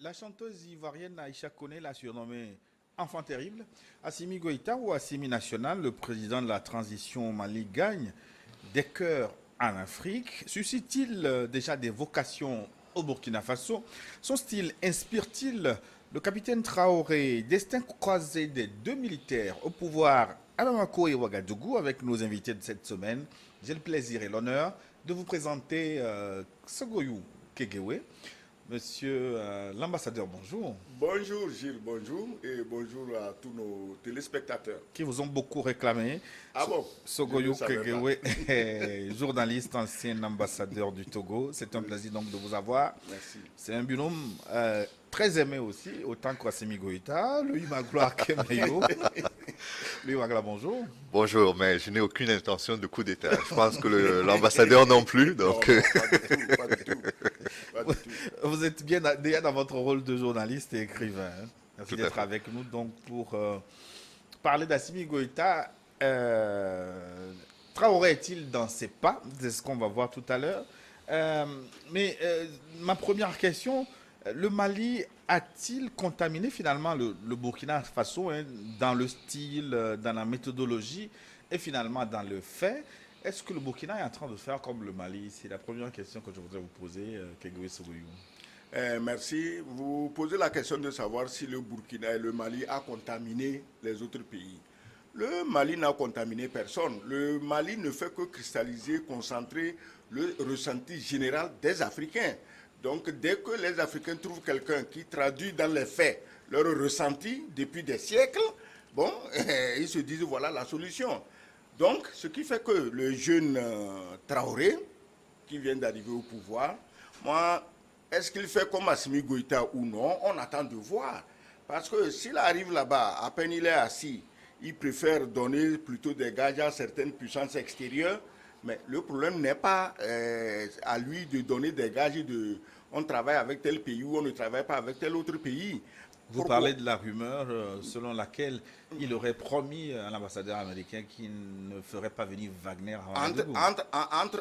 La chanteuse ivoirienne Aïcha Koné l'a surnommée Enfant terrible. Assimi Goïta ou Assimi National, le président de la transition au Mali, gagne des cœurs en Afrique. Suscite-t-il déjà des vocations au Burkina Faso? Son style inspire-t-il le capitaine Traoré, destin croisé des deux militaires au pouvoir à Bamako et Ouagadougou? Avec nos invités de cette semaine, j'ai le plaisir et l'honneur de vous présenter Sogoyou Kegewe. Monsieur l'ambassadeur, bonjour. Bonjour Gilles, bonjour et bonjour à tous nos téléspectateurs. Qui vous ont beaucoup réclamé. Ah bon? Sogoyou Kegewe, journaliste, ancien ambassadeur du Togo. C'est un plaisir donc de vous avoir. Merci. C'est un binôme très aimé aussi, autant qu'Assimi Goïta, Louis Magloire Kemeyo. Louis Magloire, bonjour. Bonjour, mais je n'ai aucune intention de coup d'État. Je pense que l'ambassadeur non plus. Donc... Non, pas du tout, pas du tout. Pas du tout. Vous êtes bien déjà dans votre rôle de journaliste et écrivain. Hein. Merci Tout à d'être fait. avec nous donc pour parler d'Assimi Goïta. Traoré est-il dans ses pas? C'est ce qu'on va voir tout à l'heure. Ma première question, le Mali a-t-il contaminé finalement le Burkina Faso dans le style, dans la méthodologie et finalement dans le fait? Est-ce que le Burkina est en train de faire comme le Mali? C'est la première question que je voudrais vous poser, Kegewe Sogoyou. Merci. Vous posez la question de savoir si le Burkina et le Mali a contaminé les autres pays. Le Mali n'a contaminé personne. Le Mali ne fait que cristalliser, concentrer le ressenti général des Africains. Donc dès que les Africains trouvent quelqu'un qui traduit dans les faits leur ressenti depuis des siècles, bon, ils se disent voilà la solution. Donc ce qui fait que le jeune Traoré, qui vient d'arriver au pouvoir, moi, est-ce qu'il fait comme Assimi Goïta ou non? On attend de voir. Parce que s'il arrive là-bas, à peine il est assis, il préfère donner plutôt des gages à certaines puissances extérieures. Mais le problème n'est pas à lui de donner des gages de on travaille avec tel pays ou on ne travaille pas avec tel autre pays. Vous parlez de la rumeur selon laquelle il aurait promis à l'ambassadeur américain qu'il ne ferait pas venir Wagner à Ouagadougou.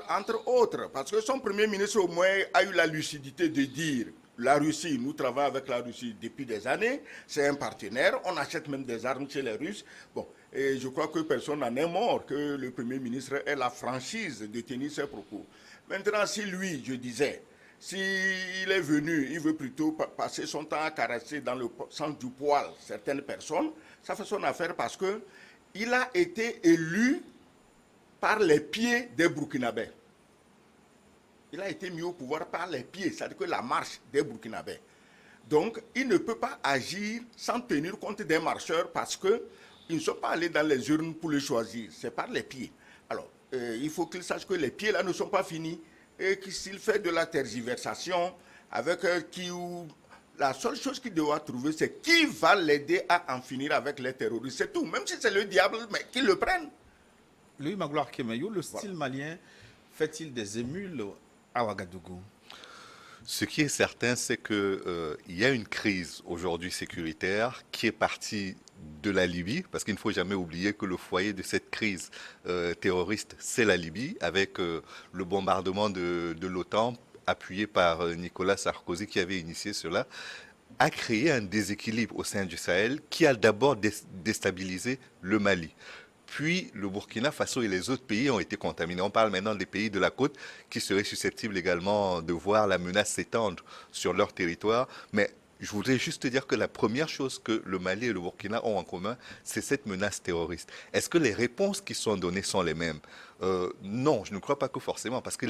Entre autres, parce que son premier ministre au moins a eu la lucidité de dire la Russie, nous travaillons avec la Russie depuis des années, c'est un partenaire, on achète même des armes chez les Russes. Bon, et je crois que personne n'en est mort, que le Premier ministre ait la franchise de tenir ses propos. Maintenant, si lui, je disais, s'il est venu, il veut plutôt passer son temps à caresser dans le sens du poil certaines personnes, ça fait son affaire parce que il a été élu par les pieds des Burkinabés. Il a été mis au pouvoir par les pieds, c'est-à-dire que la marche des Burkinabés. Donc, il ne peut pas agir sans tenir compte des marcheurs parce qu'ils ne sont pas allés dans les urnes pour les choisir, c'est par les pieds. Alors, il faut qu'il sache que les pieds là ne sont pas finis et que s'il fait de la tergiversation avec la seule chose qu'il doit trouver, c'est qui va l'aider à en finir avec les terroristes. C'est tout, même si c'est le diable, mais qu'il le prenne. Louis Magloire Kemeyo, le style malien fait-il des émules à Ouagadougou? Ce qui est certain, c'est qu'il y a une crise aujourd'hui sécuritaire qui est partie de la Libye, parce qu'il ne faut jamais oublier que le foyer de cette crise terroriste, c'est la Libye, avec le bombardement de l'OTAN, appuyé par Nicolas Sarkozy qui avait initié cela, a créé un déséquilibre au sein du Sahel qui a d'abord déstabilisé le Mali. Puis le Burkina Faso et les autres pays ont été contaminés. On parle maintenant des pays de la côte qui seraient susceptibles également de voir la menace s'étendre sur leur territoire. Mais je voudrais juste te dire que la première chose que le Mali et le Burkina ont en commun, c'est cette menace terroriste. Est-ce que les réponses qui sont données sont les mêmes? Non, je ne crois pas que forcément, parce que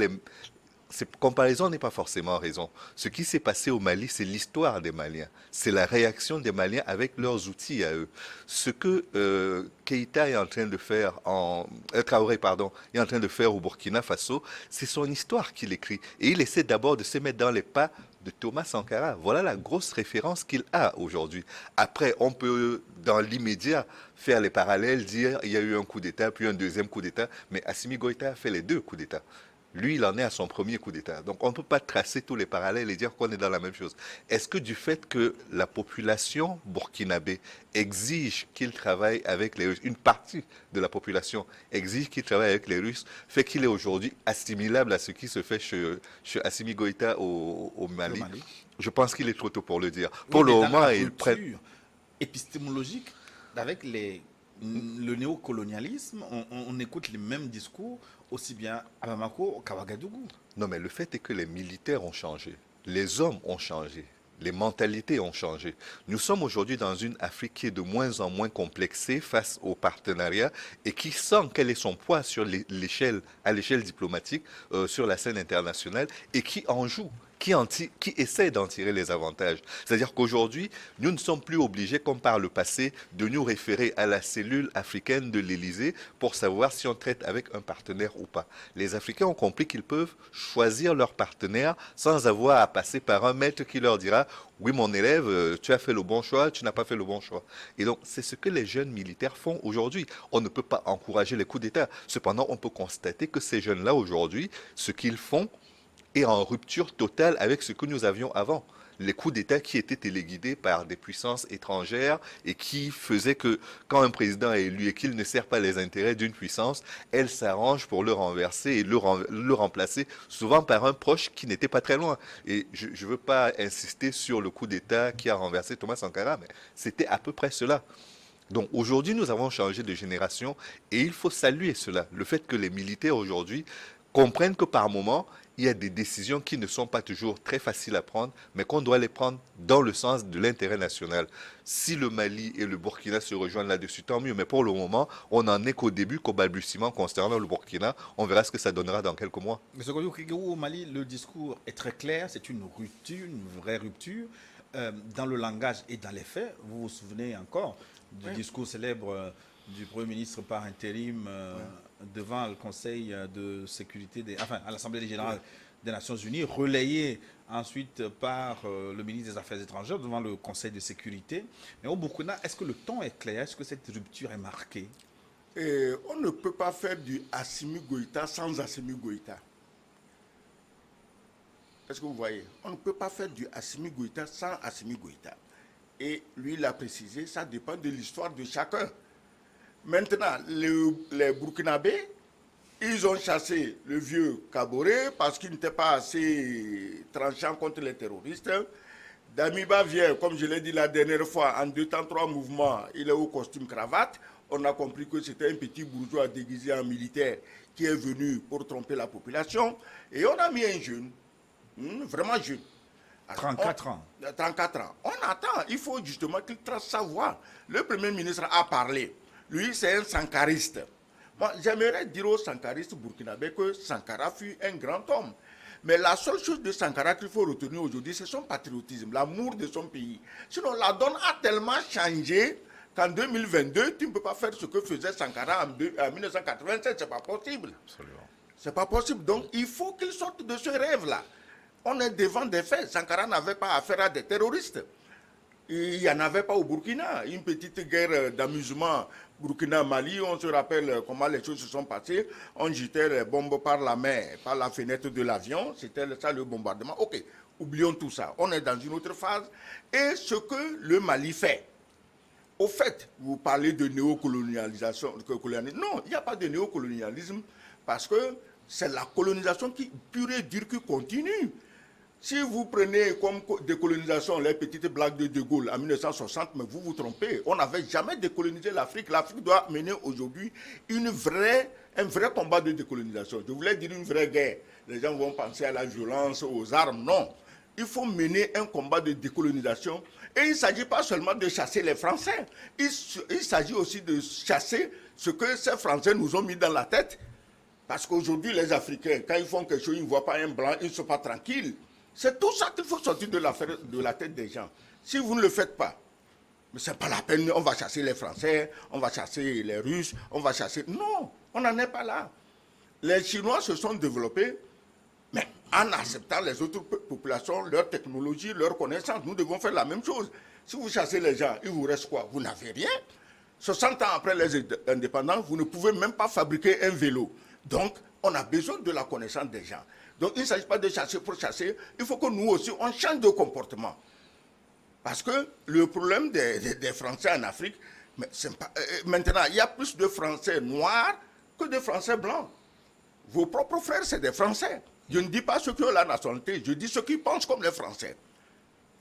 cette comparaison n'est pas forcément raison. Ce qui s'est passé au Mali, c'est l'histoire des Maliens. C'est la réaction des Maliens avec leurs outils à eux. Ce que Keïta est en train de faire, Traoré, pardon, est en train de faire au Burkina Faso, c'est son histoire qu'il écrit. Et il essaie d'abord de se mettre dans les pas de Thomas Sankara. Voilà la grosse référence qu'il a aujourd'hui. Après, on peut, dans l'immédiat, faire les parallèles, dire il y a eu un coup d'État, puis un deuxième coup d'État, mais Assimi Goïta a fait les deux coups d'État. Lui, il en est à son premier coup d'État. Donc, on ne peut pas tracer tous les parallèles et dire qu'on est dans la même chose. Est-ce que du fait que la population burkinabé exige qu'il travaille avec les Russes, une partie de la population exige qu'il travaille avec les Russes, fait qu'il est aujourd'hui assimilable à ce qui se fait chez Assimi Goïta au Mali? Je pense qu'il est trop tôt pour le dire. Pour le moment, ils prennent... épistémologique avec le néocolonialisme, on écoute les mêmes discours aussi bien à Bamako qu'à Ouagadougou. Non, mais le fait est que les militaires ont changé, les hommes ont changé, les mentalités ont changé. Nous sommes aujourd'hui dans une Afrique qui est de moins en moins complexée face aux partenariats et qui sent quel est son poids sur à l'échelle diplomatique, sur la scène internationale et qui en joue. Qui essaie d'en tirer les avantages. C'est-à-dire qu'aujourd'hui, nous ne sommes plus obligés, comme par le passé, de nous référer à la cellule africaine de l'Élysée pour savoir si on traite avec un partenaire ou pas. Les Africains ont compris qu'ils peuvent choisir leur partenaire sans avoir à passer par un maître qui leur dira « Oui, mon élève, tu as fait le bon choix, tu n'as pas fait le bon choix. » Et donc, c'est ce que les jeunes militaires font aujourd'hui. On ne peut pas encourager les coups d'État. Cependant, on peut constater que ces jeunes-là, aujourd'hui, ce qu'ils font, et en rupture totale avec ce que nous avions avant. Les coups d'État qui étaient téléguidés par des puissances étrangères et qui faisaient que quand un président est élu et qu'il ne sert pas les intérêts d'une puissance, elle s'arrange pour le renverser et le remplacer, souvent par un proche qui n'était pas très loin. Et je ne veux pas insister sur le coup d'État qui a renversé Thomas Sankara, mais c'était à peu près cela. Donc aujourd'hui, nous avons changé de génération et il faut saluer cela. Le fait que les militaires aujourd'hui comprennent que par moment, il y a des décisions qui ne sont pas toujours très faciles à prendre, mais qu'on doit les prendre dans le sens de l'intérêt national. Si le Mali et le Burkina se rejoignent là-dessus, tant mieux. Mais pour le moment, on n'en est qu'au début, qu'au balbutiement concernant le Burkina. On verra ce que ça donnera dans quelques mois. Mais ce au Mali, le discours est très clair. C'est une rupture, une vraie rupture, dans le langage et dans les faits. Vous vous souvenez encore du discours célèbre du Premier ministre par intérim devant le Conseil de sécurité, à l'Assemblée générale des Nations Unies, relayé ensuite par le ministre des Affaires étrangères devant le Conseil de sécurité. Mais au Burkina, est-ce que le ton est clair? Est-ce que cette rupture est marquée? On ne peut pas faire du Assimi Goïta sans Assimi Goïta. Est-ce que vous voyez? On ne peut pas faire du Assimi Goïta sans Assimi Goïta. Et lui l'a précisé, ça dépend de l'histoire de chacun. Maintenant, les Burkinabés, ils ont chassé le vieux Kaboré parce qu'il n'était pas assez tranchant contre les terroristes. Damiba vient, comme je l'ai dit la dernière fois, en 2 temps, 3 mouvements, il est au costume cravate. On a compris que c'était un petit bourgeois déguisé en militaire qui est venu pour tromper la population. Et on a mis un jeune, vraiment jeune. 34 ans. 34 ans. On attend, il faut justement qu'il trace sa voie. Le Premier ministre a parlé. Lui, c'est un sankariste. Moi, j'aimerais dire aux sankaristes burkinabés que Sankara fut un grand homme. Mais la seule chose de Sankara qu'il faut retenir aujourd'hui, c'est son patriotisme, l'amour de son pays. Sinon, la donne a tellement changé qu'en 2022, tu ne peux pas faire ce que faisait Sankara en 1987. C'est pas possible. Absolument. C'est pas possible. Donc, il faut qu'il sorte de ce rêve-là. On est devant des faits. Sankara n'avait pas affaire à des terroristes. Il n'y en avait pas au Burkina. Une petite guerre d'amusement Burkina-Mali, on se rappelle comment les choses se sont passées. On jetait les bombes par la mer, par la fenêtre de l'avion. C'était ça le bombardement. Ok, oublions tout ça. On est dans une autre phase. Et ce que le Mali fait, au fait, vous parlez de néocolonialisation. Non, il n'y a pas de néocolonialisme parce que c'est la colonisation qui, pure et dure, qui continue. Si vous prenez comme décolonisation les petites blagues de De Gaulle en 1960, mais vous vous trompez. On n'avait jamais décolonisé l'Afrique. L'Afrique doit mener aujourd'hui un vrai combat de décolonisation. Je voulais dire une vraie guerre. Les gens vont penser à la violence, aux armes. Non. Il faut mener un combat de décolonisation. Et il ne s'agit pas seulement de chasser les Français. Il s'agit aussi de chasser ce que ces Français nous ont mis dans la tête. Parce qu'aujourd'hui, les Africains, quand ils font quelque chose, ils ne voient pas un blanc, ils ne sont pas tranquilles. C'est tout ça qu'il faut sortir de la tête des gens. Si vous ne le faites pas, mais ce n'est pas la peine, on va chasser les Français, on va chasser les Russes, on va chasser... Non, on n'en est pas là. Les Chinois se sont développés, mais en acceptant les autres populations, leur technologie, leurs connaissances. Nous devons faire la même chose. Si vous chassez les gens, il vous reste quoi? Vous n'avez rien. 60 ans après les indépendants, vous ne pouvez même pas fabriquer un vélo. Donc, on a besoin de la connaissance des gens. Donc, il ne s'agit pas de chasser pour chasser. Il faut que nous aussi, on change de comportement. Parce que le problème des Français en Afrique, mais pas, maintenant, il y a plus de Français noirs que de Français blancs. Vos propres frères, c'est des Français. Je ne dis pas ceux qui ont la nationalité, je dis ceux qui pensent comme les Français.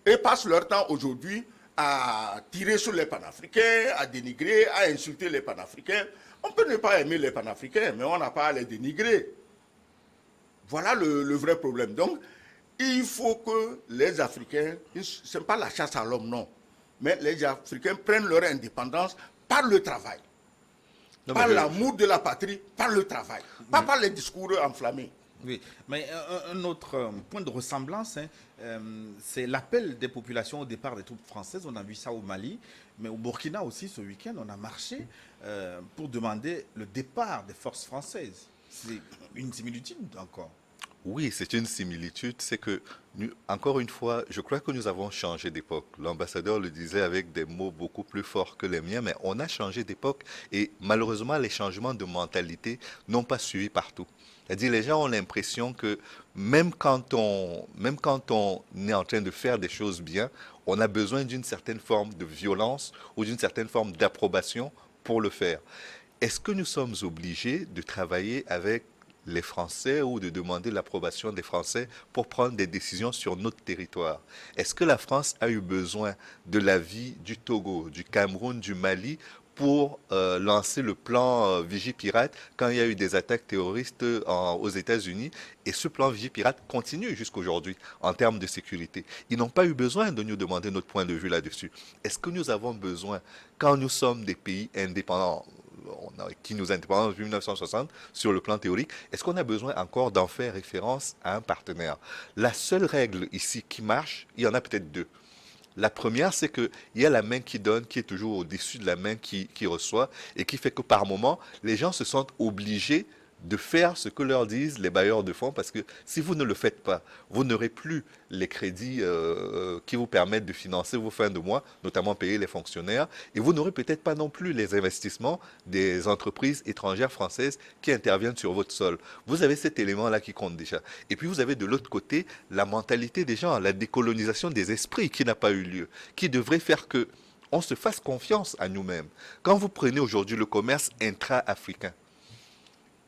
Et passent leur temps aujourd'hui à tirer sur les panafricains, à dénigrer, à insulter les panafricains. On peut ne pas aimer les panafricains, mais on n'a pas à les dénigrer. Voilà le vrai problème. Donc, il faut que les Africains, ce n'est pas la chasse à l'homme, non, mais les Africains prennent leur indépendance par le travail, par l'amour de la patrie, par le travail, pas par les discours enflammés. Oui, mais un autre point de ressemblance, c'est l'appel des populations au départ des troupes françaises. On a vu ça au Mali, mais au Burkina aussi, ce week-end, on a marché pour demander le départ des forces françaises. C'est une similitude encore. Oui, c'est une similitude. C'est que, encore une fois, je crois que nous avons changé d'époque. L'ambassadeur le disait avec des mots beaucoup plus forts que les miens, mais on a changé d'époque et malheureusement, les changements de mentalité n'ont pas suivi partout. C'est-à-dire, les gens ont l'impression que même quand on est en train de faire des choses bien, on a besoin d'une certaine forme de violence ou d'une certaine forme d'approbation pour le faire. Est-ce que nous sommes obligés de travailler avec les Français ou de demander l'approbation des Français pour prendre des décisions sur notre territoire? Est-ce que la France a eu besoin de l'avis du Togo, du Cameroun, du Mali pour lancer le plan Vigipirate quand il y a eu des attaques terroristes aux États-Unis? Et ce plan Vigipirate continue jusqu'aujourd'hui en termes de sécurité. Ils n'ont pas eu besoin de nous demander notre point de vue là-dessus. Est-ce que nous avons besoin, quand nous sommes des pays indépendants, qui nous indépendants depuis 1960 sur le plan théorique, est-ce qu'on a besoin encore d'en faire référence à un partenaire? La seule règle ici qui marche, il y en a peut-être deux. La première, c'est qu'il y a la main qui donne, qui est toujours au-dessus de la main qui reçoit, et qui fait que par moment, les gens se sentent obligés de faire ce que leur disent les bailleurs de fonds, parce que si vous ne le faites pas, vous n'aurez plus les crédits qui vous permettent de financer vos fins de mois, notamment payer les fonctionnaires, et vous n'aurez peut-être pas non plus les investissements des entreprises étrangères françaises qui interviennent sur votre sol. Vous avez cet élément-là qui compte déjà. Et puis vous avez de l'autre côté la mentalité des gens, la décolonisation des esprits qui n'a pas eu lieu, qui devrait faire que on se fasse confiance à nous-mêmes. Quand vous prenez aujourd'hui le commerce intra-africain,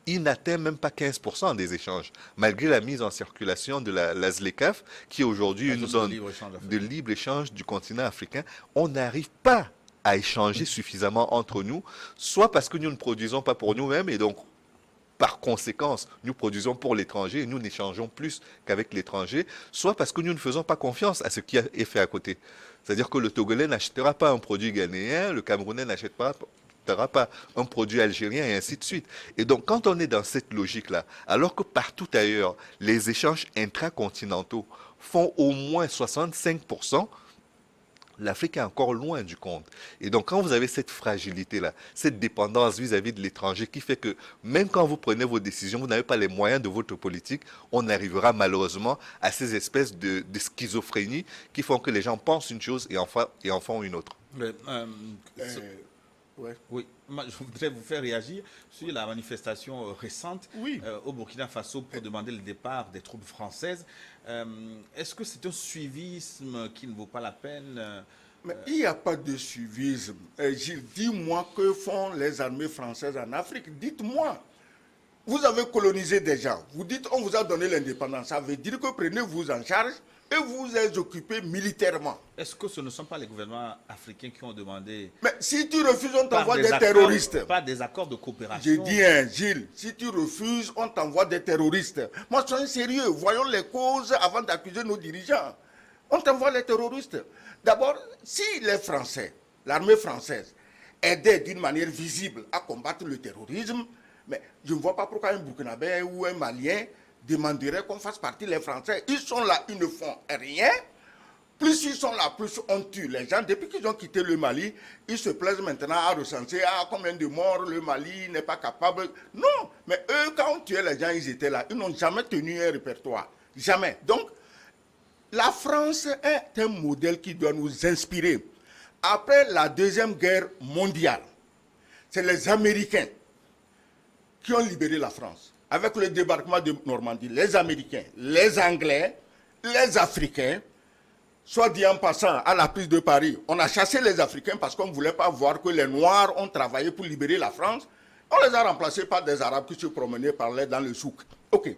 il n'atteint même pas 15% des échanges, malgré la mise en circulation de la ZLECAf, qui est aujourd'hui une zone de libre-échange du continent africain. On n'arrive pas à échanger suffisamment entre nous, soit parce que nous ne produisons pas pour nous-mêmes, et donc, par conséquence, nous produisons pour l'étranger et nous n'échangeons plus qu'avec l'étranger, soit parce que nous ne faisons pas confiance à ce qui est fait à côté. C'est-à-dire que le Togolais n'achètera pas un produit ghanéen, le Camerounais n'achètera pas un produit algérien et ainsi de suite. Et donc, quand on est dans cette logique-là, alors que partout ailleurs, les échanges intracontinentaux font au moins 65%, l'Afrique est encore loin du compte. Et donc, quand vous avez cette fragilité-là, cette dépendance vis-à-vis de l'étranger qui fait que même quand vous prenez vos décisions, vous n'avez pas les moyens de votre politique, on arrivera malheureusement à ces espèces de schizophrénie qui font que les gens pensent une chose et en font une autre. Ouais. Oui, moi, je voudrais vous faire réagir sur la manifestation récente au Burkina Faso pour demander le départ des troupes françaises. Est-ce que c'est un suivisme qui ne vaut pas la peine Mais il n'y a pas de suivisme. Gilles, dis-moi que font les armées françaises en Afrique. Dites-moi. Vous avez colonisé des gens. Vous dites on vous a donné l'indépendance. Ça veut dire que prenez-vous en charge et vous êtes occupé militairement. Est-ce que ce ne sont pas les gouvernements africains qui ont demandé... Mais si tu refuses, on t'envoie des terroristes. Pas des accords de coopération. J'ai dit, Gilles, si tu refuses, on t'envoie des terroristes. Moi, soyons sérieux. Voyons les causes avant d'accuser nos dirigeants. On t'envoie les terroristes. D'abord, si les Français, l'armée française, aidaient d'une manière visible à combattre le terrorisme, mais je ne vois pas pourquoi un Burkinabé ou un Malien demanderait qu'on fasse partie les Français. Ils sont là, ils ne font rien. Plus ils sont là, plus on tue les gens. Depuis qu'ils ont quitté le Mali, ils se plaisent maintenant à recenser combien de morts le Mali n'est pas capable. Non, mais eux, quand on tuait les gens, ils étaient là. Ils n'ont jamais tenu un répertoire. Jamais. Donc, la France est un modèle qui doit nous inspirer. Après la Deuxième Guerre mondiale, c'est les Américains qui ont libéré la France. Avec le débarquement de Normandie, les Américains, les Anglais, les Africains, soit dit en passant, à la prise de Paris, on a chassé les Africains parce qu'on ne voulait pas voir que les Noirs ont travaillé pour libérer la France. On les a remplacés par des Arabes qui se promenaient, parlaient dans le souk. Ok.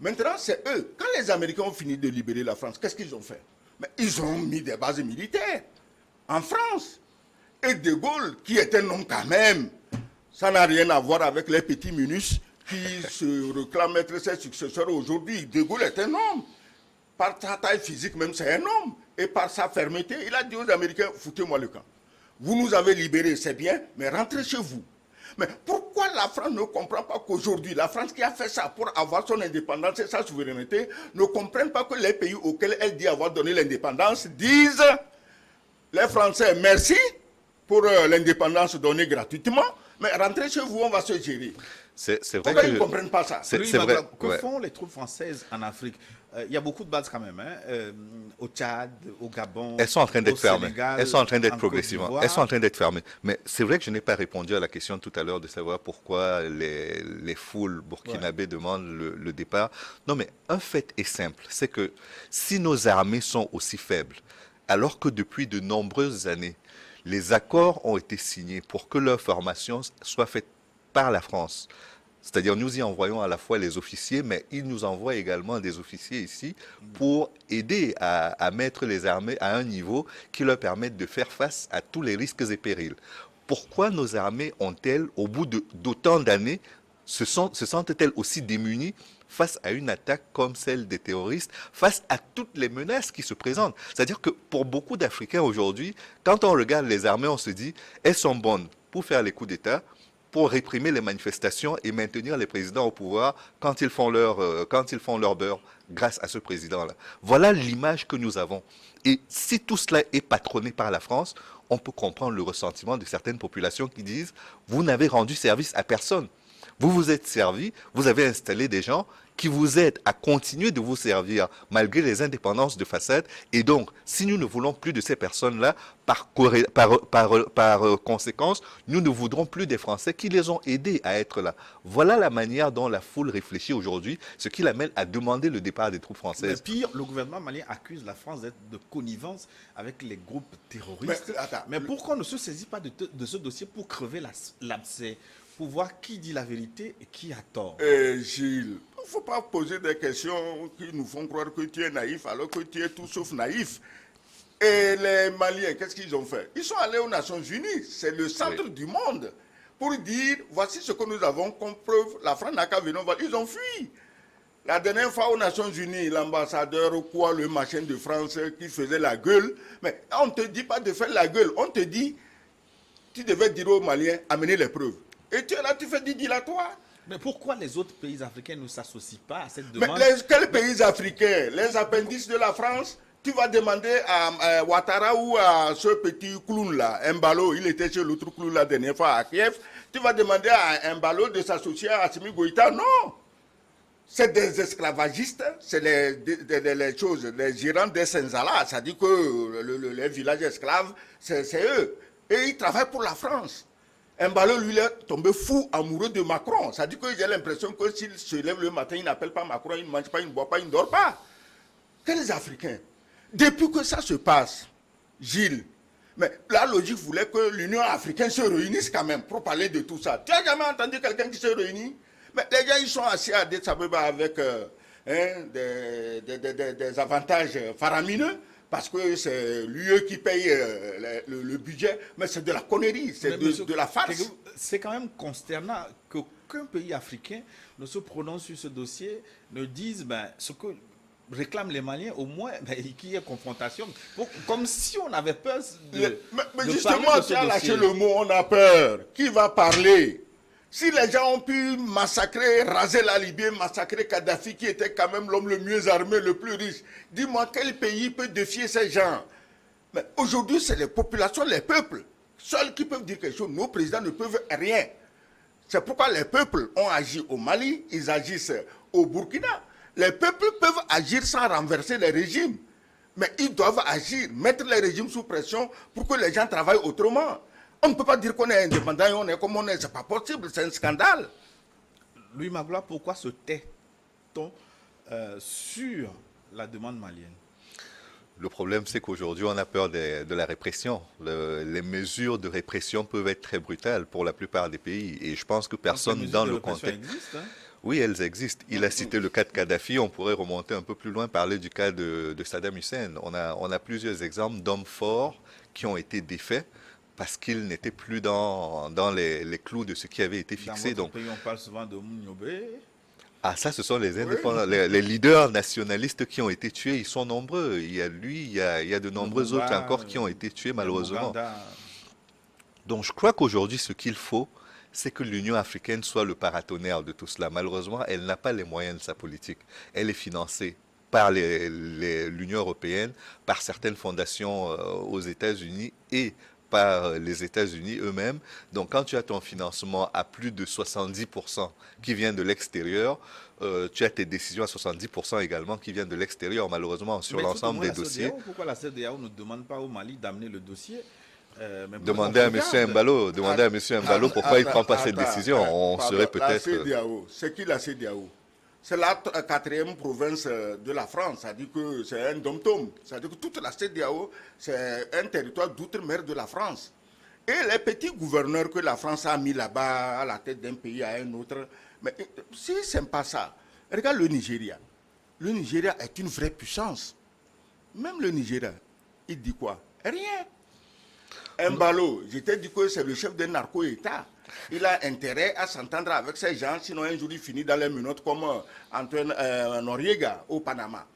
Maintenant, c'est eux. Quand les Américains ont fini de libérer la France, qu'est-ce qu'ils ont fait? Mais ils ont mis des bases militaires en France. Et De Gaulle, qui est un homme quand même, ça n'a rien à voir avec les petits minus qui se réclament être ses successeurs aujourd'hui. De Gaulle est un homme. Par sa taille physique même, c'est un homme. Et par sa fermeté, il a dit aux Américains, foutez-moi le camp. Vous nous avez libérés, c'est bien, mais rentrez chez vous. Mais pourquoi la France ne comprend pas qu'aujourd'hui, la France qui a fait ça pour avoir son indépendance et sa souveraineté, ne comprenne pas que les pays auxquels elle dit avoir donné l'indépendance disent, les Français, merci pour l'indépendance donnée gratuitement, mais rentrez chez vous, on va se gérer. C'est vrai Pourquoi que ils ne comprennent pas ça? c'est Louis vrai. Magloire, que Ouais. font les troupes françaises en Afrique? Il y a beaucoup de bases quand même, hein, au Tchad, au Gabon, Elles sont en train d'être au fermées. Sénégal, Elles sont en train d'être en Côte progressivement. d'Ivoire. Elles sont en train d'être fermées. Mais c'est vrai que je n'ai pas répondu à la question tout à l'heure de savoir pourquoi les foules burkinabés demandent le départ. Non, mais un fait est simple, c'est que si nos armées sont aussi faibles, alors que depuis de nombreuses années, les accords ont été signés pour que leur formation soit faite par la France. C'est-à-dire, nous y envoyons à la fois les officiers, mais ils nous envoient également des officiers ici pour aider à mettre les armées à un niveau qui leur permette de faire face à tous les risques et périls. Pourquoi nos armées ont-elles, au bout d'autant d'années, se sentent-elles aussi démunies face à une attaque comme celle des terroristes, face à toutes les menaces qui se présentent? C'est-à-dire que pour beaucoup d'Africains aujourd'hui, quand on regarde les armées, on se dit, elles sont bonnes pour faire les coups d'État, pour réprimer les manifestations et maintenir les présidents au pouvoir quand ils font leur beurre grâce à ce président-là. Voilà l'image que nous avons. Et si tout cela est patronné par la France, on peut comprendre le ressentiment de certaines populations qui disent « Vous n'avez rendu service à personne. Vous vous êtes servi, vous avez installé des gens qui vous aident à continuer de vous servir malgré les indépendances de façade. Et donc, si nous ne voulons plus de ces personnes-là, par conséquence, nous ne voudrons plus des Français qui les ont aidés à être là. » Voilà la manière dont la foule réfléchit aujourd'hui, ce qui l'amène à demander le départ des troupes Mais françaises. pire, le gouvernement malien accuse la France d'être de connivence avec les groupes terroristes. Mais, Mais pourquoi on ne se saisit pas de ce dossier pour crever l'abcès, pour voir qui dit la vérité et qui a tort? Gilles, il ne faut pas poser des questions qui nous font croire que tu es naïf alors que tu es tout sauf naïf. Et les Maliens, qu'est-ce qu'ils ont fait? Ils sont allés aux Nations Unies, c'est le centre du monde, pour dire, voici ce que nous avons comme preuve, la France n'a qu'à venir, ils ont fui. La dernière fois aux Nations Unies, l'ambassadeur ou quoi, le machin de France qui faisait la gueule, mais on ne te dit pas de faire la gueule, on te dit, tu devais dire aux Maliens, amenez les preuves. Et tu es là, tu fais du dilatoire. Mais pourquoi les autres pays africains ne s'associent pas à cette Mais demande? quels pays africains? Les appendices de la France? Tu vas demander à Ouattara ou à ce petit clown là, Mbalo, il était chez l'autre clown la dernière fois à Kiev, tu vas demander à Mbalo de s'associer à Assimi Goïta? Non! C'est des esclavagistes, c'est les choses, les gérants des Senzala, c'est-à-dire que les villages esclaves, c'est eux. Et ils travaillent pour la France. Mbalo, lui, il est tombé fou, amoureux de Macron. Ça dit que j'ai l'impression que s'il se lève le matin, il n'appelle pas Macron, il ne mange pas, il ne boit pas, il ne dort pas. Quels Africains? Depuis que ça se passe, Gilles, mais la logique voulait que l'Union africaine se réunisse quand même pour parler de tout ça. Tu n'as jamais entendu quelqu'un qui se réunit? Mais les gens, ils sont assis à Addis Abeba avec des avantages faramineux. Parce que c'est l'UE qui paye le budget, mais c'est de la connerie, c'est de la farce. C'est quand même consternant qu'aucun pays africain ne se prononce sur ce dossier, ne dise ce que réclament les Maliens, au moins qu'il y ait confrontation. Comme si on avait peur mais de justement, parler de tu as ce lâché dossier. le mot, on a peur. Qui va parler? Si les gens ont pu massacrer, raser la Libye, massacrer Kadhafi, qui était quand même l'homme le mieux armé, le plus riche, dis-moi quel pays peut défier ces gens? Mais aujourd'hui, c'est les populations, les peuples, seuls qui peuvent dire quelque chose. Nos présidents ne peuvent rien. C'est pourquoi les peuples ont agi au Mali, ils agissent au Burkina. Les peuples peuvent agir sans renverser les régimes. Mais ils doivent agir, mettre les régimes sous pression pour que les gens travaillent autrement. On ne peut pas dire qu'on est indépendant et on est comme on est. Ce n'est pas possible, c'est un scandale. Louis Magloire, pourquoi se tait-on sur la demande malienne? Le problème, c'est qu'aujourd'hui, on a peur de la répression. Les mesures de répression peuvent être très brutales pour la plupart des pays. Et je pense que personne dans le contexte... Existent, hein? Oui, elles existent. Il a cité le cas de Kadhafi. On pourrait remonter un peu plus loin, parler du cas de Saddam Hussein. On a plusieurs exemples d'hommes forts qui ont été défaits parce qu'ils n'étaient plus dans les clous de ce qui avait été fixé. Dans votre pays, on parle souvent de Mouniobé. Ah, ça, ce sont les indépendants. Oui. Les leaders nationalistes qui ont été tués, ils sont nombreux. Il y a lui, il y a de nombreux autres encore qui ont été tués, malheureusement. Donc, je crois qu'aujourd'hui, ce qu'il faut, c'est que l'Union africaine soit le paratonnerre de tout cela. Malheureusement, elle n'a pas les moyens de sa politique. Elle est financée par l'Union européenne, par certaines fondations aux États-Unis et par les États-Unis eux-mêmes. Donc, quand tu as ton financement à plus de 70% qui vient de l'extérieur, tu as tes décisions à 70% également qui viennent de l'extérieur, malheureusement, sur l'ensemble des dossiers. Pourquoi la CEDEAO ne demande pas au Mali d'amener le dossier? Demandez à M. Mbalo, pourquoi il ne prend pas cette décision. On serait peut-être... C'est qui la CEDEAO? C'est la quatrième province de la France. Ça dit que c'est un dom-tom. Ça dit que toute la CEDEAO, c'est un territoire d'outre-mer de la France. Et les petits gouverneurs que la France a mis là-bas, à la tête d'un pays à un autre, mais si ce n'est pas ça, regarde le Nigeria. Le Nigeria est une vraie puissance. Même le Nigeria, il dit quoi? Rien. Mbalo, je t'ai dit que c'est le chef d'un narco-État. Il a intérêt à s'entendre avec ces gens, sinon un jour il finit dans les menottes comme Antoine Noriega au Panama.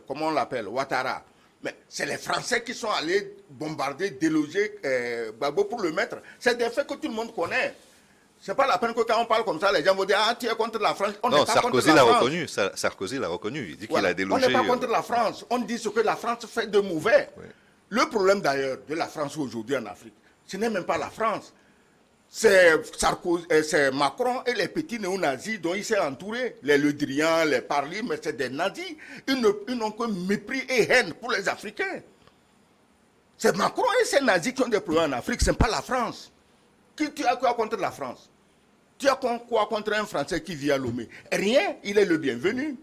Comment on l'appelle, Ouattara. Mais c'est les Français qui sont allés bombarder, déloger Gbagbo pour le mettre. C'est des faits que tout le monde connaît. C'est pas la peine que quand on parle comme ça, les gens vont dire « Ah, tu es contre la France ». Non, Sarkozy l'a reconnu. Sarkozy l'a reconnu. Il dit qu'il a délogé. On n'est pas contre la France. On dit ce que la France fait de mauvais. Oui. Le problème d'ailleurs de la France aujourd'hui en Afrique, ce n'est même pas la France. C'est Macron et les petits néo-nazis dont il s'est entouré. Les Le Drian, les Parly, mais c'est des nazis. Ils n'ont que mépris et haine pour les Africains. C'est Macron et ces nazis qui ont des problèmes en Afrique, ce n'est pas la France. Tu as quoi contre la France? Tu as quoi contre un Français qui vit à Lomé? Rien, il est le bienvenu.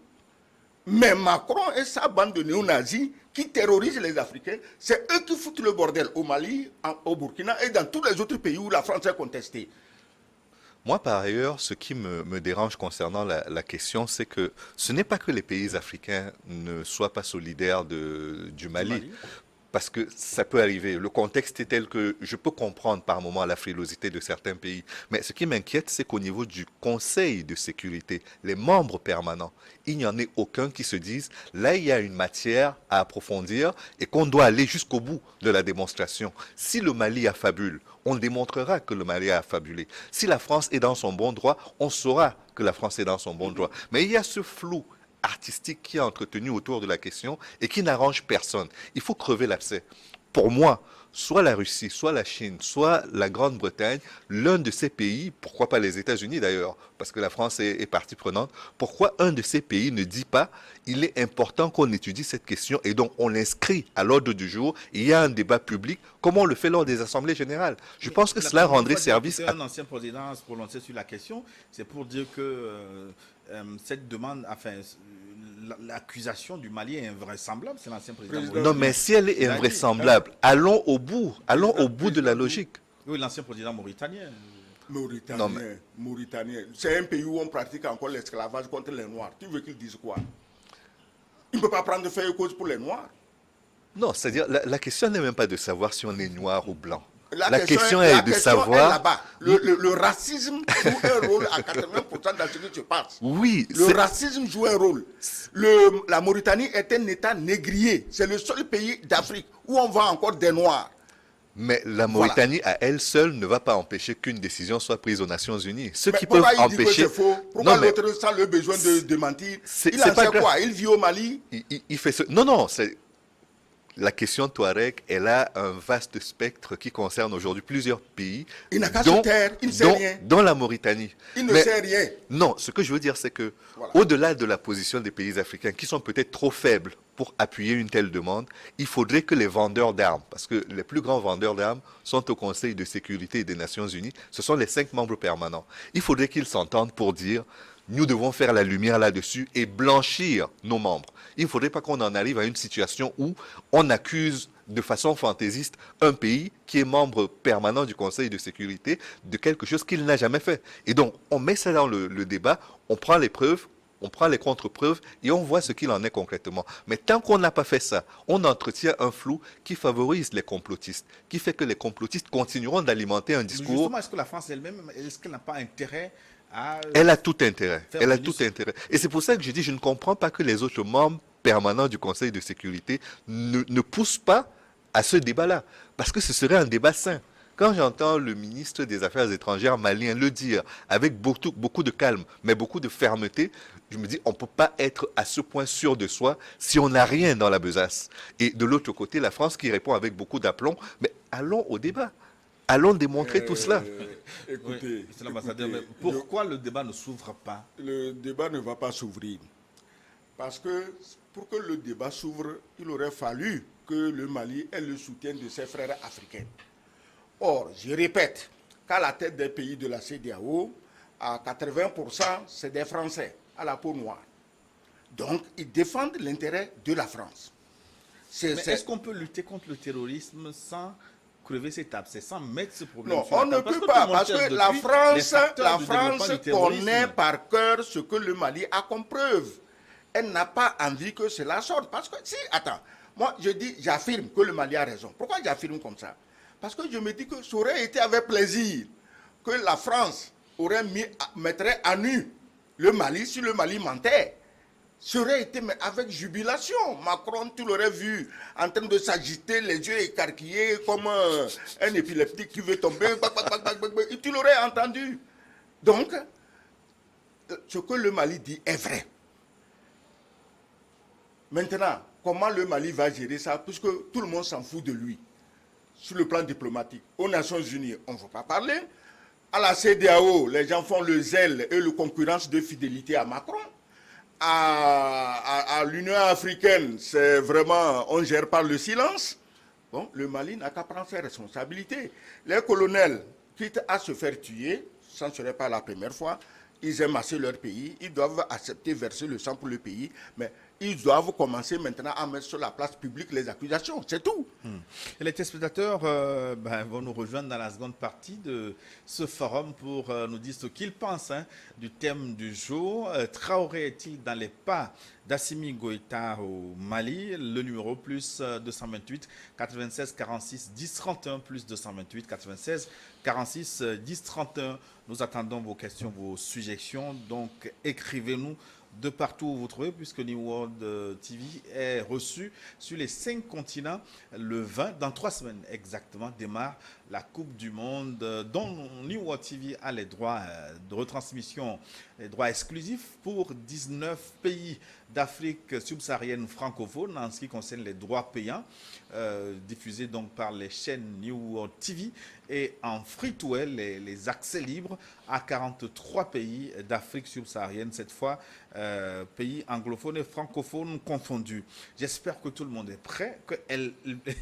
Mais Macron et sa bande de néo-nazis qui terrorisent les Africains, c'est eux qui foutent le bordel au Mali, au Burkina et dans tous les autres pays où la France est contestée. Moi, par ailleurs, ce qui me dérange concernant la question, c'est que ce n'est pas que les pays africains ne soient pas solidaires du Mali. Parce que ça peut arriver. Le contexte est tel que je peux comprendre par moment la frilosité de certains pays. Mais ce qui m'inquiète, c'est qu'au niveau du Conseil de sécurité, les membres permanents, il n'y en ait aucun qui se disent, là, il y a une matière à approfondir et qu'on doit aller jusqu'au bout de la démonstration. Si le Mali affabule, on démontrera que le Mali a affabulé. Si la France est dans son bon droit, on saura que la France est dans son bon droit. Mais il y a ce flou artistique qui est entretenu autour de la question et qui n'arrange personne. Il faut crever l'abcès. Pour moi, soit la Russie, soit la Chine, soit la Grande-Bretagne, l'un de ces pays, pourquoi pas les États-Unis d'ailleurs, parce que la France est partie prenante, pourquoi un de ces pays ne dit pas il est important qu'on étudie cette question et donc on l'inscrit à l'ordre du jour, il y a un débat public, comme on le fait lors des assemblées générales. Je pense que cela rendrait service à... Un ancien président se prononcer sur la question, c'est pour dire que cette demande, enfin, l'accusation du Mali est invraisemblable, c'est l'ancien président. Non, mais si elle est invraisemblable, allons au bout de la logique. Oui, l'ancien président mauritanien. Mauritanien. C'est un pays où on pratique encore l'esclavage contre les Noirs. Tu veux qu'ils disent quoi? Il ne peut pas prendre feuille et cause pour les Noirs. Non, c'est-à-dire, la question n'est même pas de savoir si on est noir ou blanc. La question est de savoir... là-bas. Le racisme joue un rôle à 80% dans ce qui se passe. Oui. Le racisme joue un rôle. La Mauritanie est un État négrier. C'est le seul pays d'Afrique où on voit encore des Noirs. Mais la Mauritanie, à elle seule, ne va pas empêcher qu'une décision soit prise aux Nations Unies. Ce qui peut empêcher... Pourquoi l'autre sans le besoin de démentir? Il en sait quoi? Il vit au Mali? Il fait ce... Non, la question Touareg, elle a un vaste spectre qui concerne aujourd'hui plusieurs pays, Il n'a qu'à se taire, il ne sait rien. dont la Mauritanie. Il ne Mais sait rien. non, ce que je veux dire, c'est que Voilà. au-delà de la position des pays africains qui sont peut-être trop faibles pour appuyer une telle demande, il faudrait que les vendeurs d'armes, parce que les plus grands vendeurs d'armes sont au Conseil de sécurité des Nations Unies, ce sont les 5 membres permanents. Il faudrait qu'ils s'entendent pour dire nous devons faire la lumière là-dessus et blanchir nos membres. Il ne faudrait pas qu'on en arrive à une situation où on accuse de façon fantaisiste un pays qui est membre permanent du Conseil de sécurité de quelque chose qu'il n'a jamais fait. Et donc, on met ça dans le débat, on prend les preuves, on prend les contre-preuves et on voit ce qu'il en est concrètement. Mais tant qu'on n'a pas fait ça, on entretient un flou qui favorise les complotistes, qui fait que les complotistes continueront d'alimenter un Mais discours. justement, est-ce que la France elle-même, est-ce qu'elle n'a pas intérêt à... Elle a tout intérêt. Faire Elle a venir tout intérêt. Et c'est pour ça que je dis, je ne comprends pas que les autres membres permanents du Conseil de sécurité ne poussent pas à ce débat-là. Parce que ce serait un débat sain. Quand j'entends le ministre des Affaires étrangères malien le dire avec beaucoup de calme, mais beaucoup de fermeté, je me dis, on ne peut pas être à ce point sûr de soi si on n'a rien dans la besace. Et de l'autre côté, la France qui répond avec beaucoup d'aplomb, mais allons au débat. Allons démontrer tout cela. Écoutez, Oui, c'est l'ambassadeur, mais écoutez, pourquoi le débat ne s'ouvre pas? le débat ne va pas s'ouvrir. Parce que pour que le débat s'ouvre, il aurait fallu que le Mali ait le soutien de ses frères africains. Or, je répète, qu'à la tête des pays de la CEDEAO, à 80%, c'est des Français à la peau noire. Donc, ils défendent l'intérêt de la France. Mais est-ce qu'on peut lutter contre le terrorisme sans crever ses abcès, sans mettre ce problème Non, sur la on ne table? peut que pas, tout le monde parce cherche que la depuis les facteurs du développement France du terrorisme. connaît par cœur ce que le Mali a comme preuve. Elle n'a pas envie que cela sorte. Parce que, si, attends, moi je dis, j'affirme que le Mali a raison. Pourquoi j'affirme comme ça? Parce que je me dis que ça aurait été avec plaisir que la France mettrait à nu le Mali si le Mali mentait. Ça aurait été mais avec jubilation. Macron, tu l'aurais vu en train de s'agiter, les yeux écarquillés comme un épileptique qui veut tomber. Et tu l'aurais entendu. Donc, ce que le Mali dit est vrai. Maintenant, comment le Mali va gérer ça? Puisque tout le monde s'en fout de lui. Sur le plan diplomatique, aux Nations Unies, on ne veut pas parler. À la CEDEAO, les gens font le zèle et le concurrence de fidélité à Macron. À l'Union africaine, c'est vraiment, on gère par le silence. Bon, le Mali n'a qu'à prendre ses responsabilités. Les colonels, quitte à se faire tuer, ça ne serait pas la première fois, ils aiment assez leur pays, ils doivent accepter verser le sang pour le pays, mais ils doivent commencer maintenant à mettre sur la place publique les accusations, c'est tout. Et les téléspectateurs vont nous rejoindre dans la seconde partie de ce forum pour nous dire ce qu'ils pensent du thème du jour. Traoré est-il dans les pas d'Assimi Goïta au Mali? Le numéro plus 228 96 46 10 31 plus 228 96 46 10 31. Nous attendons vos questions, vos suggestions. Donc écrivez-nous de partout où vous trouvez, puisque New World TV est reçu sur les 5 continents le 20, dans 3 semaines exactement, démarre la Coupe du Monde dont New World TV a les droits de retransmission, les droits exclusifs pour 19 pays d'Afrique subsaharienne francophone en ce qui concerne les droits payants, diffusés donc par les chaînes New World TV et en free-to-air, les accès libres à 43 pays d'Afrique subsaharienne, cette fois pays anglophones et francophones confondus. J'espère que tout le monde est prêt, que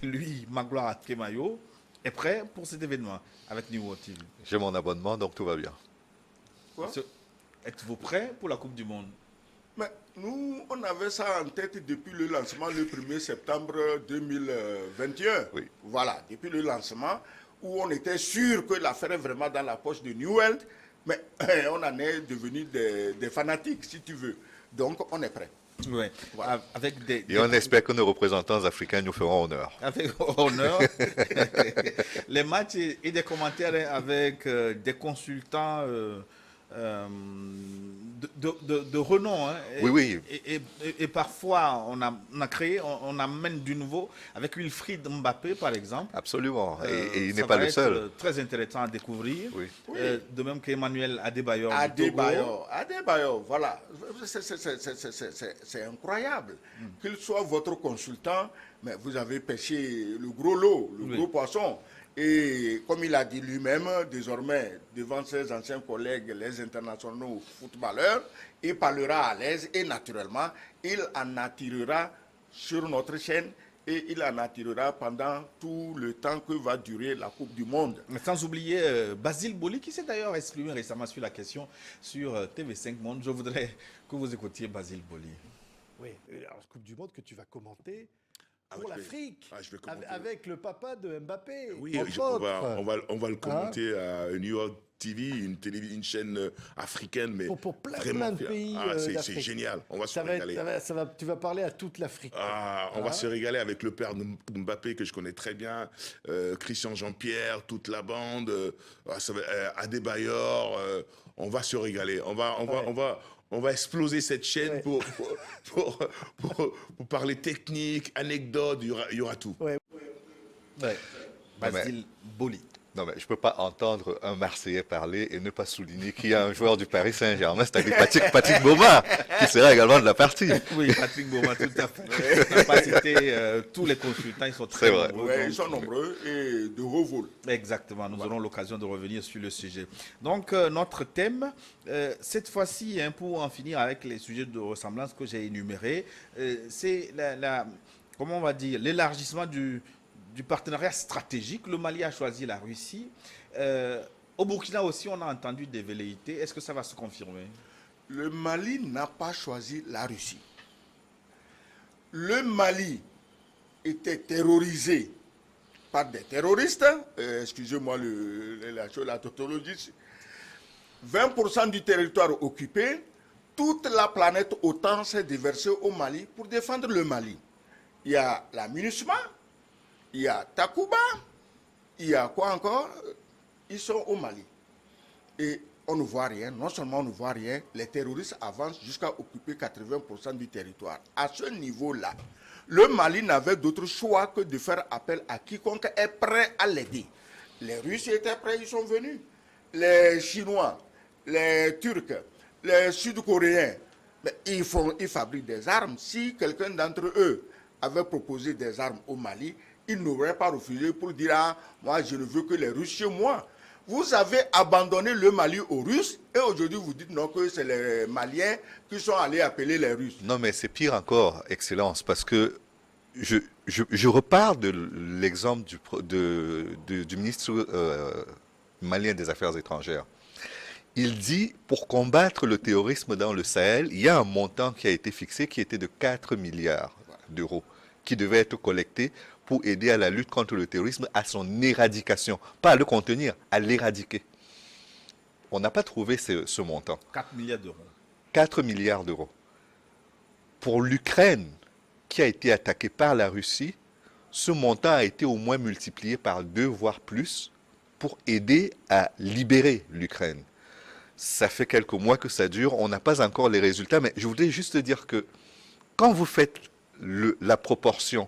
lui, Magloire Akemayo, est prêt pour cet événement avec New World TV. J'ai mon abonnement, donc tout va bien. Quoi? Êtes-vous prêt pour la Coupe du Monde? Mais nous, on avait ça en tête depuis le lancement le 1er septembre 2021. Oui. Voilà, depuis le lancement, où on était sûr que l'affaire est vraiment dans la poche de New World, mais on en est devenu des fanatiques, si tu veux. Donc, on est prêt. Oui, Voilà. Et on espère que nos représentants africains nous feront honneur. Avec honneur. Les matchs et des commentaires avec des consultants de renom. Hein. Oui, oui. Et parfois, on a créé, on amène du nouveau avec Wilfried Mbappé, par exemple. Absolument. Et il Ça n'est pas va le être, seul. très intéressant à découvrir. Oui. De même qu'Emmanuel Adebayor. du Togo. Adebayor, voilà. C'est incroyable. Qu'il soit votre consultant, mais vous avez pêché le gros lot, le gros poisson. Et comme il a dit lui-même, désormais, devant ses anciens collègues, les internationaux footballeurs, il parlera à l'aise et naturellement, il en attirera sur notre chaîne et il en attirera pendant tout le temps que va durer la Coupe du Monde. Sans oublier Basile Boli, qui s'est d'ailleurs exprimé récemment sur la question sur TV5 Monde. Je voudrais que vous écoutiez Basile Boli. Oui, alors Coupe du Monde que tu vas commenter pour je vais- l'Afrique, je vais commenter. avec le papa de Mbappé. Oui, entre on autres. va le commenter à New York TV, une chaîne africaine, mais Pour plein vraiment de pays c'est d'Afrique. génial. On va se Ça va être- régaler. tu vas parler à toute l'Afrique. On va se régaler avec le père de Mbappé que je connais très bien, Christian Jean-Pierre, toute la bande, Adebayor. On va se régaler. On va exploser cette chaîne Ouais. pour parler technique, anecdotes, il y aura tout. Ouais. Basile Boli. Non, mais je ne peux pas entendre un Marseillais parler et ne pas souligner qu'il y a un joueur du Paris Saint-Germain, c'est-à-dire Patrick Baumard, qui sera également de la partie. Oui, Patrick Baumard, tout à fait. On n'a pas cité tous les consultants, ils sont très C'est vrai. nombreux. Ouais, donc- ils sont nombreux et de haut vol. Exactement, nous aurons l'occasion de revenir sur le sujet. Donc, notre thème, cette fois-ci, hein, pour en finir avec les sujets de ressemblance que j'ai énumérés, c'est comment on va dire, l'élargissement du partenariat stratégique. Le Mali a choisi la Russie. Au Burkina aussi, on a entendu des velléités. Est-ce que ça va se confirmer? Le Mali n'a pas choisi la Russie. Le Mali était terrorisé par des terroristes, excusez-moi la tautologie, 20% du territoire occupé, toute la planète OTAN s'est déversée au Mali pour défendre le Mali. Il y a la MINUSMA, il y a Takuba, il y a quoi encore? Ils sont au Mali. Et on ne voit rien, non seulement on ne voit rien, les terroristes avancent jusqu'à occuper 80% du territoire. À ce niveau-là, le Mali n'avait d'autre choix que de faire appel à quiconque est prêt à l'aider. Les Russes étaient prêts, ils sont venus. Les Chinois, les Turcs, les Sud-Coréens, mais ils fabriquent des armes. Si quelqu'un d'entre eux avait proposé des armes au Mali, ils n'auraient pas refusé pour dire « Ah, moi je ne veux que les Russes chez moi ». Vous avez abandonné le Mali aux Russes et aujourd'hui vous dites non que c'est les Maliens qui sont allés appeler les Russes. Non, mais c'est pire encore, Excellence, parce que je repars de l'exemple du ministre malien des Affaires étrangères. Il dit, pour combattre le terrorisme dans le Sahel, il y a un montant qui a été fixé qui était de 4 milliards d'euros, qui devait être collecté pour aider à la lutte contre le terrorisme, à son éradication. Pas à le contenir, à l'éradiquer. On n'a pas trouvé ce montant. 4 milliards d'euros. 4 milliards d'euros. Pour l'Ukraine, qui a été attaquée par la Russie, ce montant a été au moins multiplié par 2, voire plus, pour aider à libérer l'Ukraine. Ça fait quelques mois que ça dure, on n'a pas encore les résultats, mais je voudrais juste dire que quand vous faites la proportion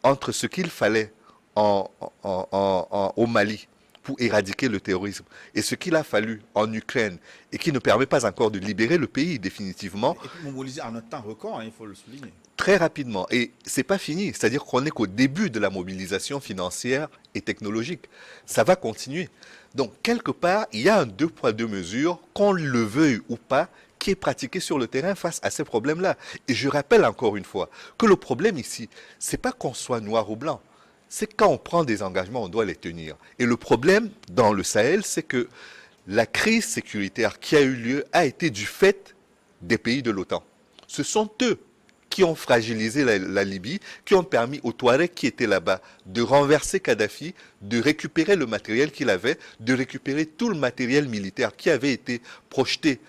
entre ce qu'il fallait au Mali pour éradiquer le terrorisme et ce qu'il a fallu en Ukraine et qui ne permet pas encore de libérer le pays définitivement, Et puis mobilisé en un temps record, hein, il faut le souligner. très rapidement. Et c'est pas fini, c'est-à-dire qu'on n'est qu'au début de la mobilisation financière et technologique. Ça va continuer. Donc, quelque part, il y a un 2 poids 2 mesures, qu'on le veuille ou pas, qui est pratiqué sur le terrain face à ces problèmes-là. Et je rappelle encore une fois que le problème ici, c'est pas qu'on soit noir ou blanc. C'est quand on prend des engagements, on doit les tenir. Et le problème dans le Sahel, c'est que la crise sécuritaire qui a eu lieu a été du fait des pays de l'OTAN. Ce sont eux qui ont fragilisé la Libye, qui ont permis aux Touaregs qui étaient là-bas de renverser Kadhafi, de récupérer le matériel qu'il avait, de récupérer tout le matériel militaire qui avait été projeté,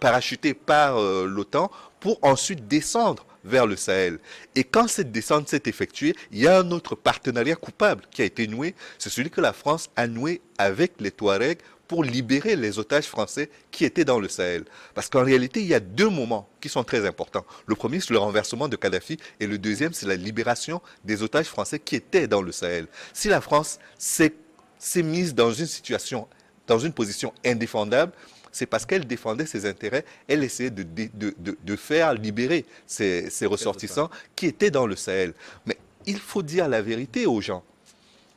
parachuté par l'OTAN pour ensuite descendre vers le Sahel. Et quand cette descente s'est effectuée, il y a un autre partenariat coupable qui a été noué, c'est celui que la France a noué avec les Touaregs pour libérer les otages français qui étaient dans le Sahel. Parce qu'en réalité, il y a deux moments qui sont très importants. Le premier, c'est le renversement de Kadhafi, et le deuxième, c'est la libération des otages français qui étaient dans le Sahel. Si la France s'est mise dans une situation, dans une position indéfendable, c'est parce qu'elle défendait ses intérêts, elle essayait de faire libérer ses ressortissants qui étaient dans le Sahel. Mais il faut dire la vérité aux gens.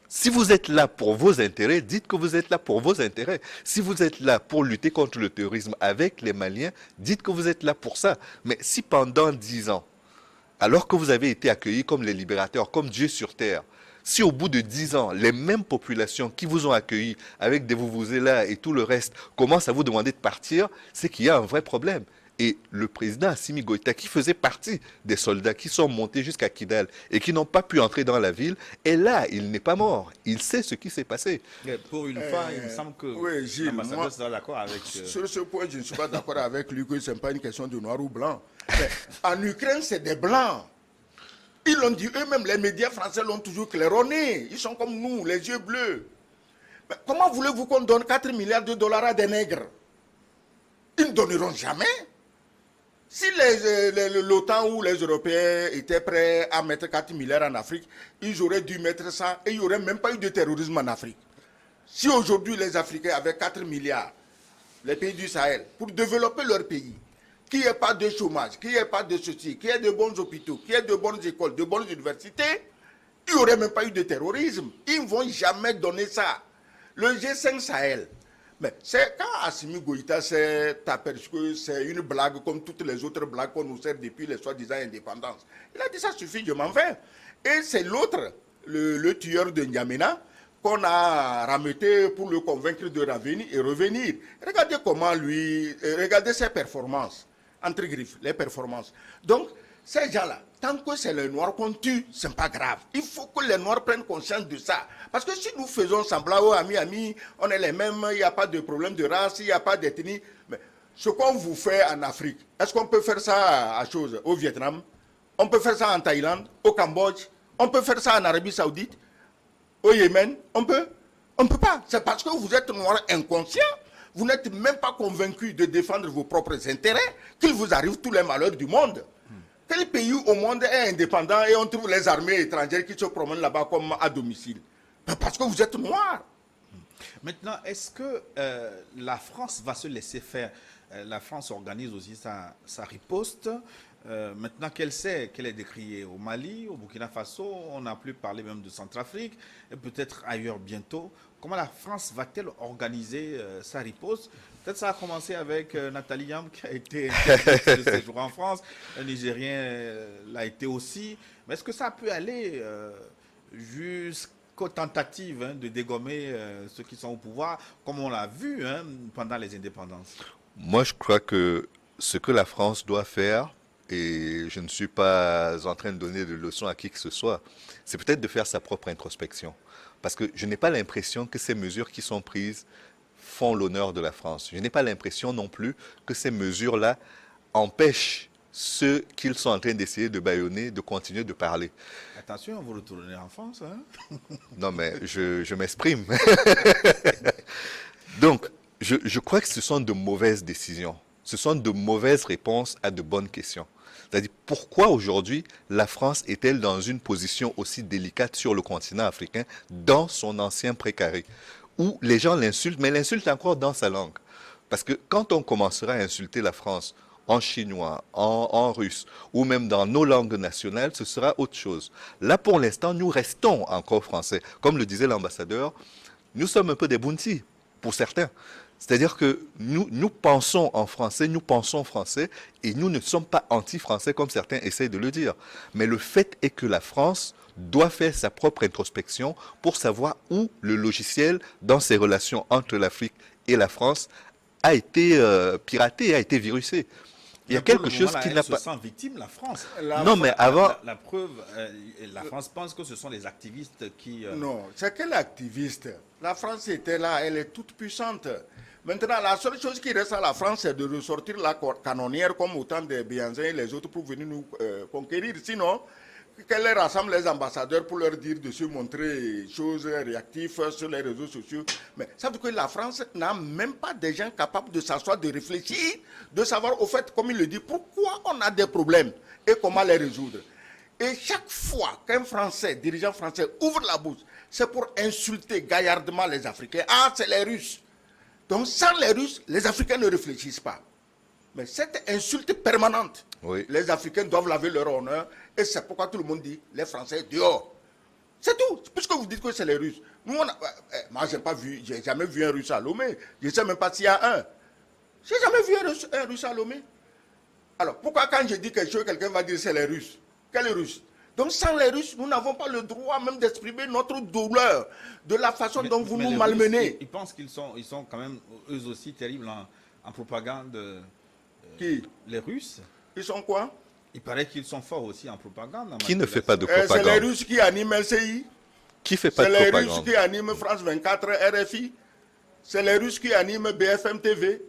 Si vous êtes là pour vos intérêts, dites que vous êtes là pour vos intérêts. Si vous êtes là pour lutter contre le terrorisme avec les Maliens, dites que vous êtes là pour ça. Mais si pendant 10 ans, alors que vous avez été accueillis comme les libérateurs, comme Dieu sur terre, si au bout de 10 ans, les mêmes populations qui vous ont accueillis avec des vuvuzelas et tout le reste commencent à vous demander de partir, c'est qu'il y a un vrai problème. Et le président Assimi Goïta, qui faisait partie des soldats qui sont montés jusqu'à Kidal et qui n'ont pas pu entrer dans la ville, est là, il n'est pas mort. Il sait ce qui s'est passé. Mais pour une fois, il me semble que oui, Gilles, l'ambassadeur sera d'accord avec... Sur ce point, je ne suis pas d'accord avec lui que ce n'est pas une question de noir ou blanc. Mais en Ukraine, c'est des blancs. Ils l'ont dit eux-mêmes, les médias français l'ont toujours claironné. Ils sont comme nous, les yeux bleus. Mais comment voulez-vous qu'on donne 4 milliards de dollars à des nègres? Ils ne donneront jamais. Si l'OTAN ou les Européens étaient prêts à mettre 4 milliards en Afrique, ils auraient dû mettre ça et il n'y aurait même pas eu de terrorisme en Afrique. Si aujourd'hui les Africains avaient 4 milliards, les pays du Sahel, pour développer leur pays, qu'il n'y ait pas de chômage, qu'il n'y ait pas de ceci, qu'il y ait de bons hôpitaux, qu'il y ait de bonnes écoles, de bonnes universités, il n'y aurait même pas eu de terrorisme. Ils ne vont jamais donner ça. Le G5 Sahel, mais c'est quand Assimi Goïta s'est aperçu que c'est une blague comme toutes les autres blagues qu'on nous sert depuis les soi-disant indépendances. Il a dit ça suffit, je m'en vais. Et c'est l'autre, le tueur de N'Djamena, qu'on a rameuté pour le convaincre de revenir. Regardez comment regardez ses performances, entre griffes, les performances. Donc, ces gens-là, tant que c'est les Noirs qu'on tue, ce n'est pas grave. Il faut que les Noirs prennent conscience de ça. Parce que si nous faisons semblant, oh, amis, on est les mêmes, il n'y a pas de problème de race, il n'y a pas d'ethnie. Mais ce qu'on vous fait en Afrique, est-ce qu'on peut faire ça au Vietnam? On peut faire ça en Thaïlande, au Cambodge? On peut faire ça en Arabie Saoudite? Au Yémen? On peut? On ne peut pas. C'est parce que vous êtes Noirs inconscients. Vous n'êtes même pas convaincus de défendre vos propres intérêts qu'il vous arrive tous les malheurs du monde. Quel pays au monde est indépendant et on trouve les armées étrangères qui se promènent là-bas comme à domicile? Parce que vous êtes noirs. Maintenant, est-ce que la France va se laisser faire? La France organise aussi sa riposte. Maintenant qu'elle sait qu'elle est décriée au Mali, au Burkina Faso, on n'a plus parlé même de Centrafrique, et peut-être ailleurs bientôt. Comment la France va-t-elle organiser sa riposte? Peut-être ça a commencé avec Nathalie Yam qui a été de séjour en France. Un Nigérien l'a été aussi. Mais est-ce que ça peut aller jusqu'aux tentatives de dégommer ceux qui sont au pouvoir, comme on l'a vu pendant les indépendances? Moi, je crois que ce que la France doit faire, et je ne suis pas en train de donner de leçons à qui que ce soit, c'est peut-être de faire sa propre introspection. Parce que je n'ai pas l'impression que ces mesures qui sont prises font l'honneur de la France. Je n'ai pas l'impression non plus que ces mesures-là empêchent ceux qu'ils sont en train d'essayer de bâillonner de continuer de parler. Attention, vous retournez en France. Non, mais je m'exprime. Donc, je crois que ce sont de mauvaises décisions. Ce sont de mauvaises réponses à de bonnes questions. C'est-à-dire, pourquoi aujourd'hui la France est-elle dans une position aussi délicate sur le continent africain, dans son ancien précaré, où les gens l'insultent, mais l'insultent encore dans sa langue. Parce que quand on commencera à insulter la France en chinois, en russe, ou même dans nos langues nationales, ce sera autre chose. Là, pour l'instant, nous restons encore français. Comme le disait l'ambassadeur, nous sommes un peu des bounty, pour certains. C'est-à-dire que nous pensons en français, nous pensons français, et nous ne sommes pas anti-français comme certains essayent de le dire. Mais le fait est que la France doit faire sa propre introspection pour savoir où le logiciel, dans ses relations entre l'Afrique et la France, a été piraté, a été virusé. Il y a quelque chose qui n'a pas... se sent victime, la France. Mais avant... La preuve, la France pense que ce sont les activistes qui... Non, c'est quel activiste? La France était là, elle est toute puissante. Maintenant, la seule chose qui reste à la France, c'est de ressortir la canonnière comme autant des Béanzins et les autres pour venir nous conquérir. Sinon, qu'elle rassemble les ambassadeurs pour leur dire de se montrer choses réactifs sur les réseaux sociaux. Mais ça veut dire que la France n'a même pas des gens capables de s'asseoir, de réfléchir, de savoir au fait, comme il le dit, pourquoi on a des problèmes et comment les résoudre. Et chaque fois qu'un Français, dirigeant français, ouvre la bouche, c'est pour insulter gaillardement les Africains. Ah, c'est les Russes. Donc sans les Russes, les Africains ne réfléchissent pas. Mais cette insulte permanente, Oui. les Africains doivent laver leur honneur. Et c'est pourquoi tout le monde dit, les Français dehors. C'est tout. Puisque vous dites que c'est les Russes. Nous, moi, j'ai jamais vu un Russe à Lomé. Je ne sais même pas s'il y a un. J'ai jamais vu un Russe à Lomé. Alors, pourquoi quand je dis quelque chose, quelqu'un va dire c'est les Russes? Quels Russes? Donc, sans les Russes, nous n'avons pas le droit même d'exprimer notre douleur de la façon dont vous nous les malmenez. Russes, ils pensent qu'ils sont quand même eux aussi terribles en propagande. Qui? Les Russes, Ils sont quoi? il paraît qu'ils sont forts aussi en propagande. en Qui ne fait pas de manipulation. C'est les propagande? Russes qui animent LCI. Qui fait pas C'est de les Russes propagande? qui animent France 24, RFI. C'est les Russes qui animent BFM TV.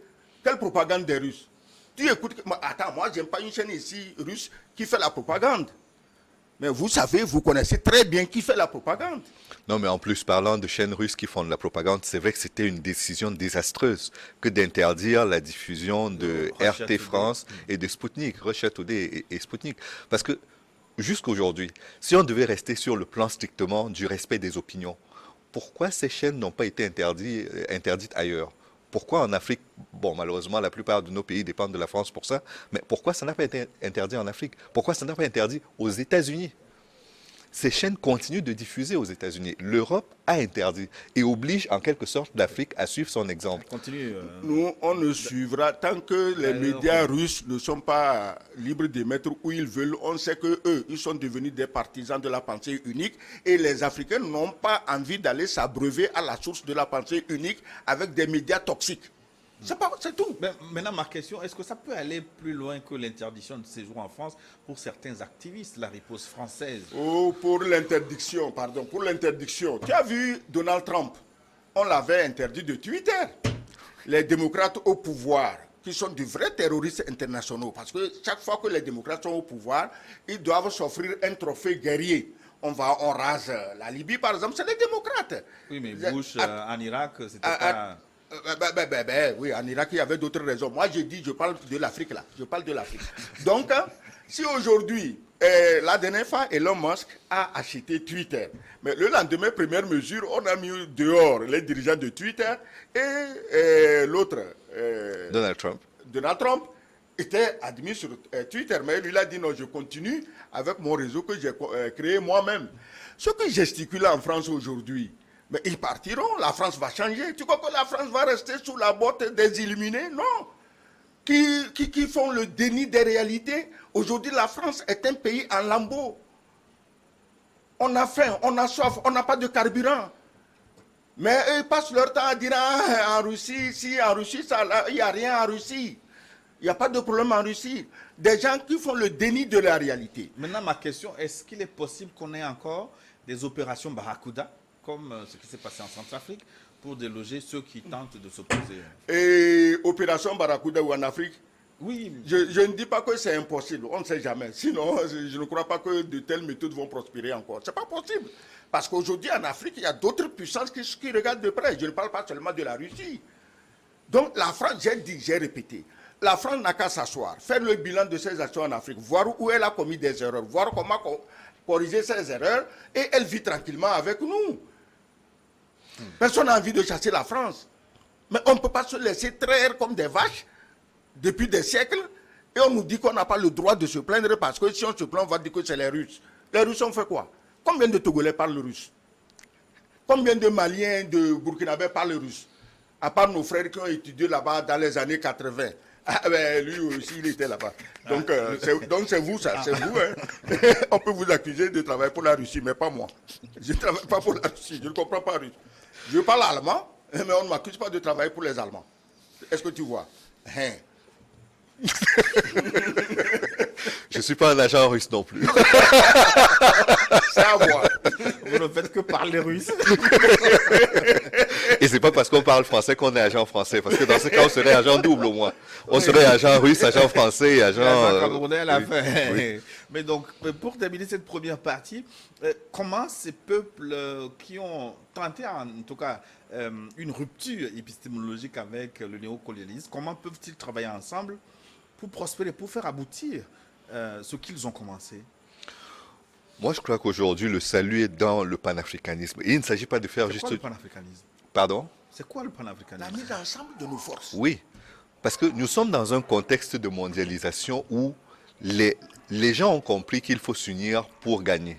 Quelle propagande des Russes? Tu écoutes... Attends, moi, j'aime pas une chaîne ici russe qui fait la propagande. Mais vous savez, vous connaissez très bien qui fait la propagande. Non, mais en plus, parlant de chaînes russes qui font de la propagande, c'est vrai que c'était une décision désastreuse que d'interdire la diffusion de Russia RT Today. France et de Sputnik, Russia Today et Sputnik. Parce que jusqu'aujourd'hui, si on devait rester sur le plan strictement du respect des opinions, pourquoi ces chaînes n'ont pas été interdites ailleurs? Pourquoi en Afrique, bon, malheureusement, la plupart de nos pays dépendent de la France pour ça, mais pourquoi ça n'a pas été interdit en Afrique? Pourquoi ça n'a pas été interdit aux États-Unis? Ces chaînes continuent de diffuser aux États-Unis. L'Europe a interdit et oblige en quelque sorte l'Afrique à suivre son exemple. Continue. Nous, on ne suivra tant que les médias russes ne sont pas libres d'émettre où ils veulent. On sait que eux, ils sont devenus des partisans de la pensée unique et les Africains n'ont pas envie d'aller s'abreuver à la source de la pensée unique avec des médias toxiques. C'est tout. Mais maintenant, ma question, est-ce que ça peut aller plus loin que l'interdiction de séjour en France pour certains activistes, la riposte française? Oh, pour l'interdiction, pardon, pour l'interdiction. Tu as vu Donald Trump? On l'avait interdit de Twitter. Les démocrates au pouvoir, qui sont de vrais terroristes internationaux, parce que chaque fois que les démocrates sont au pouvoir, ils doivent s'offrir un trophée guerrier. On rase la Libye, par exemple, c'est les démocrates. Oui, mais Bush en Irak, c'était pas... Oui, en Irak, il y avait d'autres raisons. Moi, je parle de l'Afrique, là. Je parle de l'Afrique. Donc, si aujourd'hui, la dernière fois, Elon Musk a acheté Twitter, mais le lendemain, première mesure, on a mis dehors les dirigeants de Twitter et l'autre, Donald Trump, était admis sur Twitter. Mais lui, il a dit non, je continue avec mon réseau que j'ai créé moi-même. Ce que gesticule en France aujourd'hui, mais ils partiront, la France va changer. Tu crois que la France va rester sous la botte des illuminés? Non. Qui font le déni des réalités. Aujourd'hui, la France est un pays en lambeaux. On a faim, on a soif, on n'a pas de carburant. Mais eux, ils passent leur temps à dire, en Russie, si en Russie, il n'y a rien en Russie. Il n'y a pas de problème en Russie. Des gens qui font le déni de la réalité. Maintenant, ma question, est-ce qu'il est possible qu'on ait encore des opérations Barracuda, comme ce qui s'est passé en Centrafrique, pour déloger ceux qui tentent de s'opposer? Et opération Barracuda ou en Afrique? Oui. Je ne dis pas que c'est impossible, on ne sait jamais. Sinon, je ne crois pas que de telles méthodes vont prospérer encore. Ce n'est pas possible. Parce qu'aujourd'hui, en Afrique, il y a d'autres puissances qui regardent de près. Je ne parle pas seulement de la Russie. Donc, la France, j'ai dit, j'ai répété, la France n'a qu'à s'asseoir, faire le bilan de ses actions en Afrique, voir où elle a commis des erreurs, voir comment corriger ses erreurs, et elle vit tranquillement avec nous. Personne n'a envie de chasser la France. Mais on ne peut pas se laisser traire comme des vaches depuis des siècles, et on nous dit qu'on n'a pas le droit de se plaindre parce que si on se plaint, on va dire que c'est les Russes. Les Russes ont fait quoi? Combien de Togolais parlent le russe? Combien de Maliens, de Burkinabés parlent le russe? À part nos frères qui ont étudié là-bas dans les années 80. Ah ben, lui aussi, il était là-bas. Donc, c'est vous, ça, c'est vous. Hein. On peut vous accuser de travailler pour la Russie, mais pas moi. Je ne travaille pas pour la Russie, je ne comprends pas russe. Je parle allemand, mais on ne m'accuse pas de travailler pour les Allemands. Est-ce que tu vois? Hein? Je ne suis pas un agent russe non plus. c'est à voir. Vous ne faites que parler russe. Et c'est pas parce qu'on parle français qu'on est agent français, parce que dans ce cas, on serait agent double au moins. On serait agent russe, agent français, et agent... Camerounais à la oui. fin. Oui. Mais donc, pour terminer cette première partie, comment ces peuples qui ont tenté, en tout cas, une rupture épistémologique avec le néocolonialisme, comment peuvent-ils travailler ensemble pour prospérer, pour faire aboutir ce qu'ils ont commencé? Moi, je crois qu'aujourd'hui, le salut est dans le panafricanisme. Et il ne s'agit pas de faire C'est juste... quoi le panafricanisme? Pardon? C'est quoi le La panafricanisme? mise ensemble de nos forces. Oui, parce que nous sommes dans un contexte de mondialisation où les gens ont compris qu'il faut s'unir pour gagner.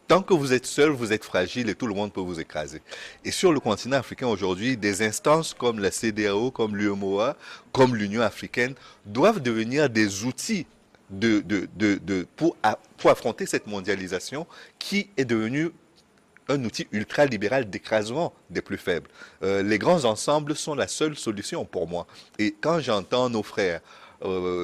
Tant que vous êtes seul, vous êtes fragile et tout le monde peut vous écraser. Et sur le continent africain aujourd'hui, des instances comme la CEDEAO, comme l'UEMOA, comme l'Union africaine doivent devenir des outils pour affronter cette mondialisation qui est devenue un outil ultra-libéral d'écrasement des plus faibles. Les grands ensembles sont la seule solution pour moi. Et quand j'entends nos frères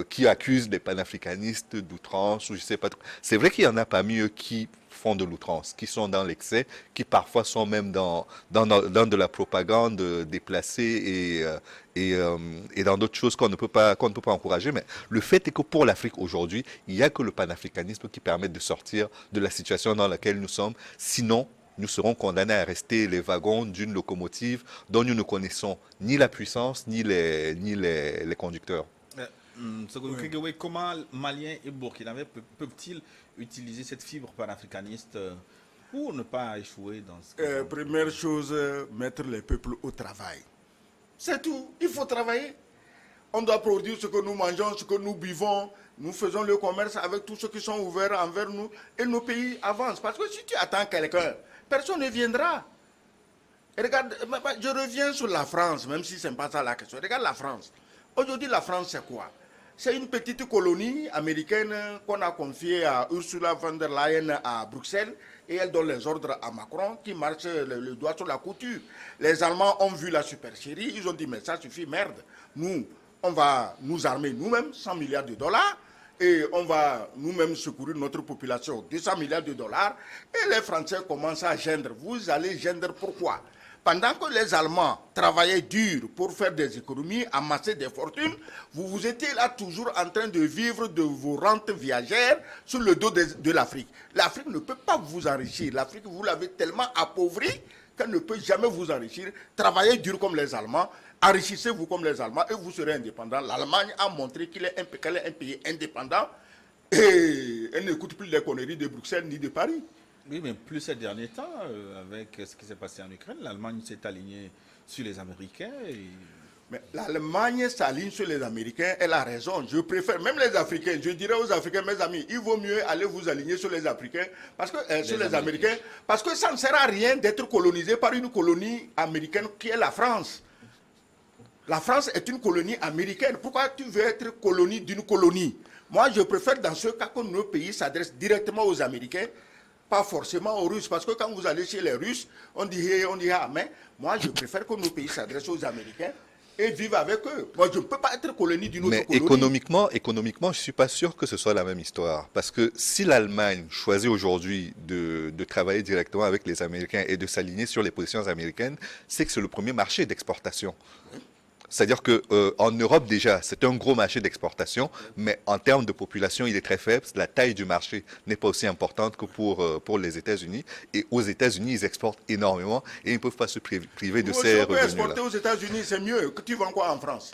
qui accusent les panafricanistes d'outrance, ou je sais pas, c'est vrai qu'il y en a parmi eux qui font de l'outrance, qui sont dans l'excès, qui parfois sont même dans de la propagande déplacée et dans d'autres choses qu'on ne peut pas encourager. Mais le fait est que pour l'Afrique aujourd'hui, il n'y a que le panafricanisme qui permet de sortir de la situation dans laquelle nous sommes. Sinon, nous serons condamnés à rester les wagons d'une locomotive dont nous ne connaissons ni la puissance ni les conducteurs. Comment Maliens et Burkinabés peuvent-ils utiliser cette fibre panafricaniste pour ne pas échouer dans ce cas? Première chose, mettre les peuples au travail. C'est tout. Il faut travailler. On doit produire ce que nous mangeons, ce que nous buvons. Nous faisons le commerce avec tous ceux qui sont ouverts envers nous. Et nos pays avancent. Parce que si tu attends quelqu'un, personne ne viendra. Et regarde, je reviens sur la France, même si ce n'est pas ça la question. Regarde la France. Aujourd'hui, la France, c'est quoi? C'est une petite colonie américaine qu'on a confiée à Ursula von der Leyen à Bruxelles et elle donne les ordres à Macron qui marche le doigt sur la couture. Les Allemands ont vu la supercherie, ils ont dit mais ça suffit, merde. Nous, on va nous armer nous-mêmes, 100 milliards de dollars, et on va nous-mêmes secourir notre population, 200 milliards de dollars, et les Français commencent à gendre. Vous allez gendre pourquoi? Pendant que les Allemands travaillaient dur pour faire des économies, amasser des fortunes, vous étiez là toujours en train de vivre de vos rentes viagères sur le dos de l'Afrique. L'Afrique ne peut pas vous enrichir. L'Afrique, vous l'avez tellement appauvrie qu'elle ne peut jamais vous enrichir. Travaillez dur comme les Allemands, enrichissez-vous comme les Allemands et vous serez indépendants. L'Allemagne a montré qu'elle est un pays indépendant et elle n'écoute plus les conneries de Bruxelles ni de Paris. Oui, mais plus ces derniers temps, avec ce qui s'est passé en Ukraine, l'Allemagne s'est alignée sur les Américains. Mais l'Allemagne s'aligne sur les Américains, elle a raison. Je préfère, même les Africains, je dirais aux Africains, mes amis, il vaut mieux aller vous aligner sur les Africains, parce que, sur les Américains, parce que ça ne sert à rien d'être colonisé par une colonie américaine qui est la France. La France est une colonie américaine. Pourquoi tu veux être colonie d'une colonie? Moi, je préfère dans ce cas que nos pays s'adressent directement aux Américains, pas forcément aux Russes, parce que quand vous allez chez les Russes, on dit ah, mais moi je préfère que nos pays s'adressent aux Américains et vivent avec eux. Moi je ne peux pas être colonie d'une autre colonie. Mais économiquement, je ne suis pas sûr que ce soit la même histoire. Parce que si l'Allemagne choisit aujourd'hui de travailler directement avec les Américains et de s'aligner sur les positions américaines, c'est que c'est le premier marché d'exportation. C'est-à-dire qu'en Europe déjà, c'est un gros marché d'exportation, mais en termes de population, il est très faible. La taille du marché n'est pas aussi importante que pour les États-Unis. Et aux États-Unis, ils exportent énormément et ils ne peuvent pas se priver de ces revenus-là. Exporter aux États-Unis, c'est mieux que tu vends quoi en France?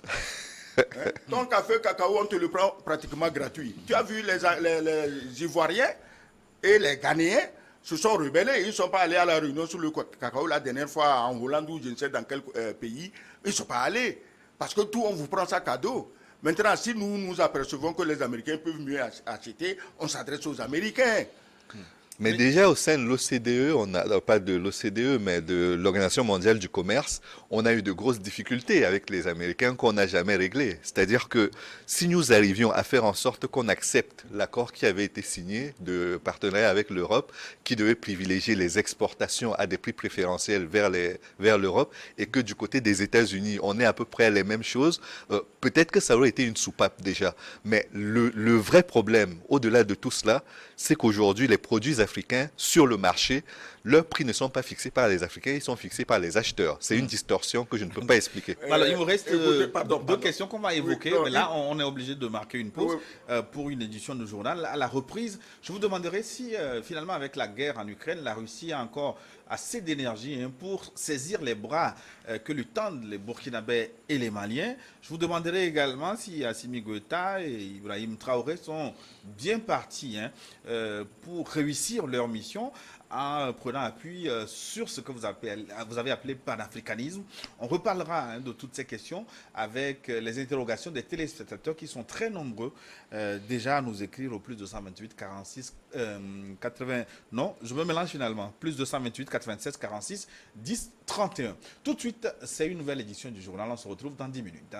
Ton café, cacao, on te le prend pratiquement gratuit. Tu as vu les Ivoiriens et les Ghanéens se sont rebellés. Ils ne sont pas allés à la réunion sur le cacao la dernière fois en Hollande ou je ne sais dans quel pays. Ils ne sont pas allés. Parce que tout, on vous prend ça cadeau. Maintenant, si nous nous apercevons que les Américains peuvent mieux acheter, on s'adresse aux Américains. Mais déjà au sein de l'OCDE, on a pas de l'OCDE, mais de l'Organisation mondiale du commerce, on a eu de grosses difficultés avec les Américains qu'on n'a jamais réglées. C'est-à-dire que si nous arrivions à faire en sorte qu'on accepte l'accord qui avait été signé de partenariat avec l'Europe, qui devait privilégier les exportations à des prix préférentiels vers l'Europe, et que du côté des États-Unis, on ait à peu près les mêmes choses, peut-être que ça aurait été une soupape déjà. Mais le vrai problème, au-delà de tout cela, c'est qu'aujourd'hui, les produits africains Africains sur le marché, leurs prix ne sont pas fixés par les Africains, ils sont fixés par les acheteurs. C'est une distorsion que je ne peux pas expliquer. Alors, il me reste écoutez, deux questions qu'on va évoquer, non, mais là, on est obligé de marquer une pause pour une édition de journal. À la reprise, je vous demanderai si, finalement, avec la guerre en Ukraine, la Russie a encore assez d'énergie pour saisir les bras que lui tendent les Burkinabés et les Maliens. Je vous demanderai également si Assimi Goïta et Ibrahim Traoré sont bien partis pour réussir leur mission en prenant appui sur ce que vous avez appelé panafricanisme. On reparlera de toutes ces questions avec les interrogations des téléspectateurs qui sont très nombreux déjà à nous écrire au plus de 128 46 80. Non, je me mélange finalement. Plus de 128 96 46 10 31. Tout de suite, c'est une nouvelle édition du journal. On se retrouve dans 10 minutes.